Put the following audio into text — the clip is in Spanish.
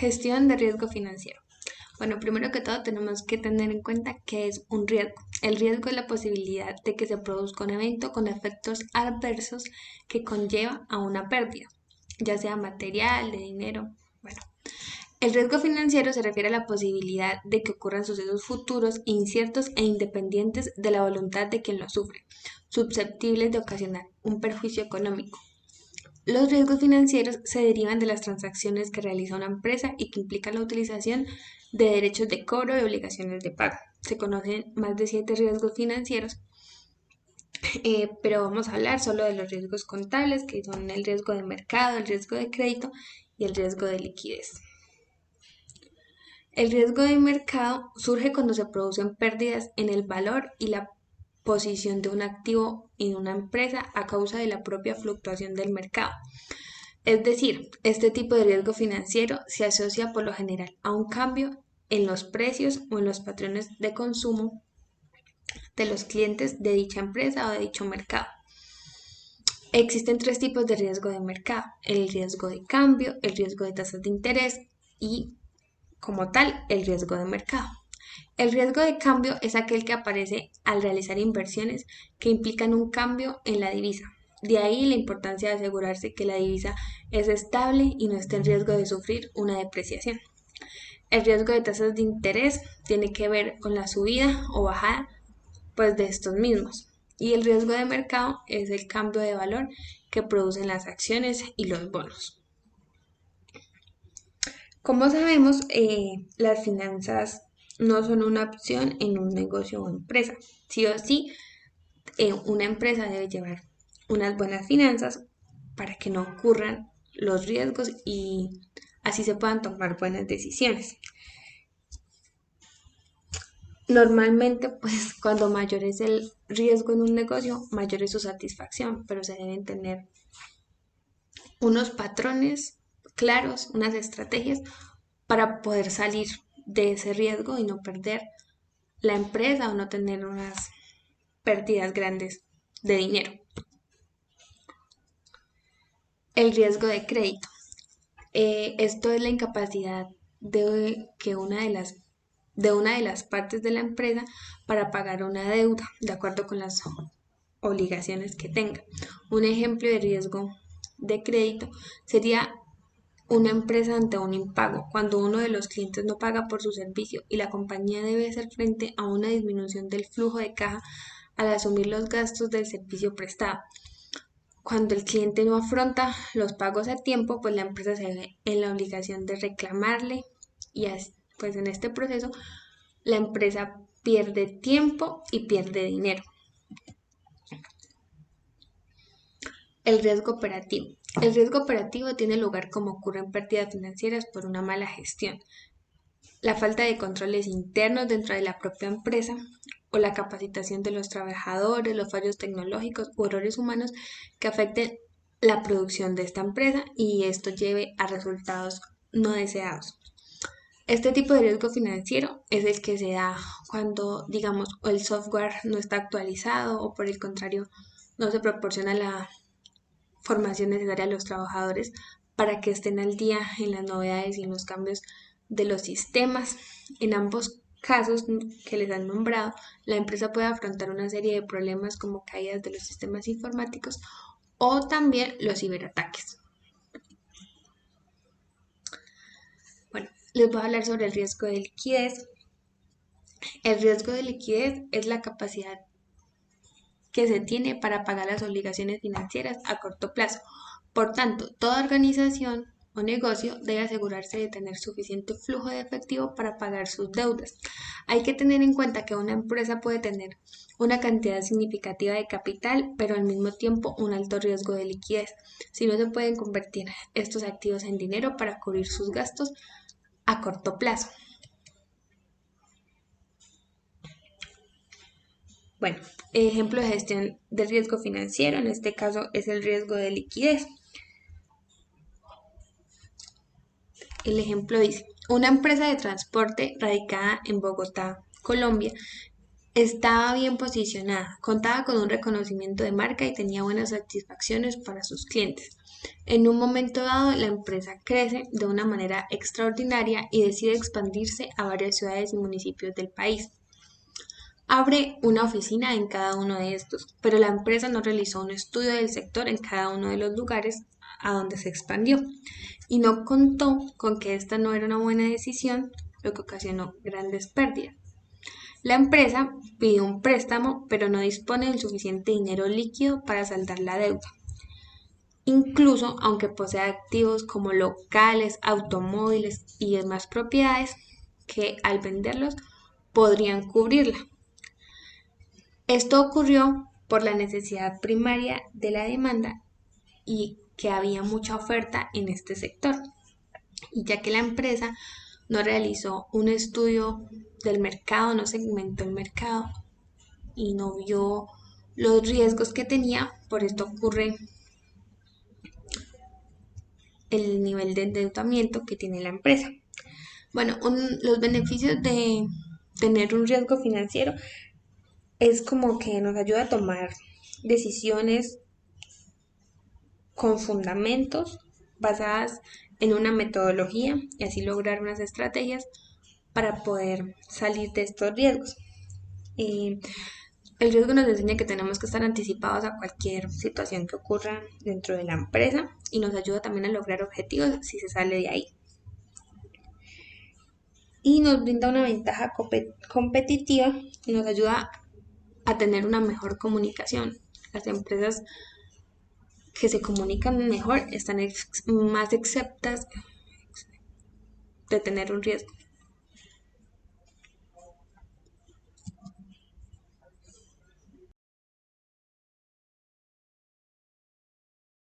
Gestión de riesgo financiero. Bueno, primero que todo tenemos que tener en cuenta que es un riesgo. El riesgo es la posibilidad de que se produzca un evento con efectos adversos que conlleva a una pérdida, ya sea material, de dinero. Bueno, el riesgo financiero se refiere a la posibilidad de que ocurran sucesos futuros inciertos e independientes de la voluntad de quien lo sufre, susceptibles de ocasionar un perjuicio económico. Los riesgos financieros se derivan de las transacciones que realiza una empresa y que implican la utilización de derechos de cobro y obligaciones de pago. Se conocen más de 7 riesgos financieros, pero vamos a hablar solo de los riesgos contables, que son el riesgo de mercado, el riesgo de crédito y el riesgo de liquidez. El riesgo de mercado surge cuando se producen pérdidas en el valor y la posición de un activo en una empresa a causa de la propia fluctuación del mercado. Es decir, este tipo de riesgo financiero se asocia por lo general a un cambio en los precios o en los patrones de consumo de los clientes de dicha empresa o de dicho mercado. Existen 3 tipos de riesgo de mercado: el riesgo de cambio, el riesgo de tasas de interés y, como tal, el riesgo de mercado. El riesgo de cambio es aquel que aparece al realizar inversiones que implican un cambio en la divisa. De ahí la importancia de asegurarse que la divisa es estable y no esté en riesgo de sufrir una depreciación. El riesgo de tasas de interés tiene que ver con la subida o bajada pues, de estos mismos. Y el riesgo de mercado es el cambio de valor que producen las acciones y los bonos. Como sabemos, las finanzas no son una opción en un negocio o empresa. Sí o sí, una empresa debe llevar unas buenas finanzas para que no ocurran los riesgos y así se puedan tomar buenas decisiones. Normalmente, pues cuando mayor es el riesgo en un negocio, mayor es su satisfacción, pero se deben tener unos patrones claros, unas estrategias para poder salir de ese riesgo y no perder la empresa o no tener unas pérdidas grandes de dinero. El riesgo de crédito. Esto es la incapacidad de una de las partes de la empresa para pagar una deuda de acuerdo con las obligaciones que tenga. Un ejemplo de riesgo de crédito sería una empresa ante un impago, cuando uno de los clientes no paga por su servicio y la compañía debe hacer frente a una disminución del flujo de caja al asumir los gastos del servicio prestado. Cuando el cliente no afronta los pagos a tiempo, pues la empresa se ve en la obligación de reclamarle y pues en este proceso la empresa pierde tiempo y pierde dinero. El riesgo operativo. El riesgo operativo tiene lugar como ocurren pérdidas financieras por una mala gestión, la falta de controles internos dentro de la propia empresa o la capacitación de los trabajadores, los fallos tecnológicos o errores humanos que afecten la producción de esta empresa y esto lleve a resultados no deseados. Este tipo de riesgo financiero es el que se da cuando, digamos, o el software no está actualizado o por el contrario no se proporciona la formación necesaria a los trabajadores para que estén al día en las novedades y en los cambios de los sistemas. En ambos casos que les han nombrado, la empresa puede afrontar una serie de problemas como caídas de los sistemas informáticos o también los ciberataques. Bueno, les voy a hablar sobre el riesgo de liquidez. El riesgo de liquidez es la capacidad que se tiene para pagar las obligaciones financieras a corto plazo. Por tanto, toda organización o negocio debe asegurarse de tener suficiente flujo de efectivo para pagar sus deudas. Hay que tener en cuenta que una empresa puede tener una cantidad significativa de capital, pero al mismo tiempo un alto riesgo de liquidez, si no se pueden convertir estos activos en dinero para cubrir sus gastos a corto plazo. Bueno, ejemplo de gestión de riesgo financiero, en este caso es el riesgo de liquidez. El ejemplo dice, una empresa de transporte radicada en Bogotá, Colombia, Estaba bien posicionada, contaba con un reconocimiento de marca y tenía buenas satisfacciones para sus clientes. En un momento dado, la empresa crece de una manera extraordinaria y decide expandirse a varias ciudades y municipios del país. Abre una oficina en cada uno de estos, pero la empresa no realizó un estudio del sector en cada uno de los lugares a donde se expandió y no contó con que esta no era una buena decisión, lo que ocasionó grandes pérdidas. La empresa pidió un préstamo, pero no dispone del suficiente dinero líquido para saldar la deuda, incluso aunque posea activos como locales, automóviles y demás propiedades que al venderlos podrían cubrirla. Esto ocurrió por la necesidad primaria de la demanda y que había mucha oferta en este sector, y ya que la empresa no realizó un estudio del mercado, no segmentó el mercado y no vio los riesgos que tenía, por esto ocurre el nivel de endeudamiento que tiene la empresa. Bueno, los beneficios de tener un riesgo financiero es como que nos ayuda a tomar decisiones con fundamentos basadas en una metodología y así lograr unas estrategias para poder salir de estos riesgos. Eh, el riesgo nos enseña que tenemos que estar anticipados a cualquier situación que ocurra dentro de la empresa y nos ayuda también a lograr objetivos si se sale de ahí. Y nos brinda una ventaja competitiva y nos ayuda a tener una mejor comunicación. Las empresas que se comunican mejor están más exceptas de tener un riesgo.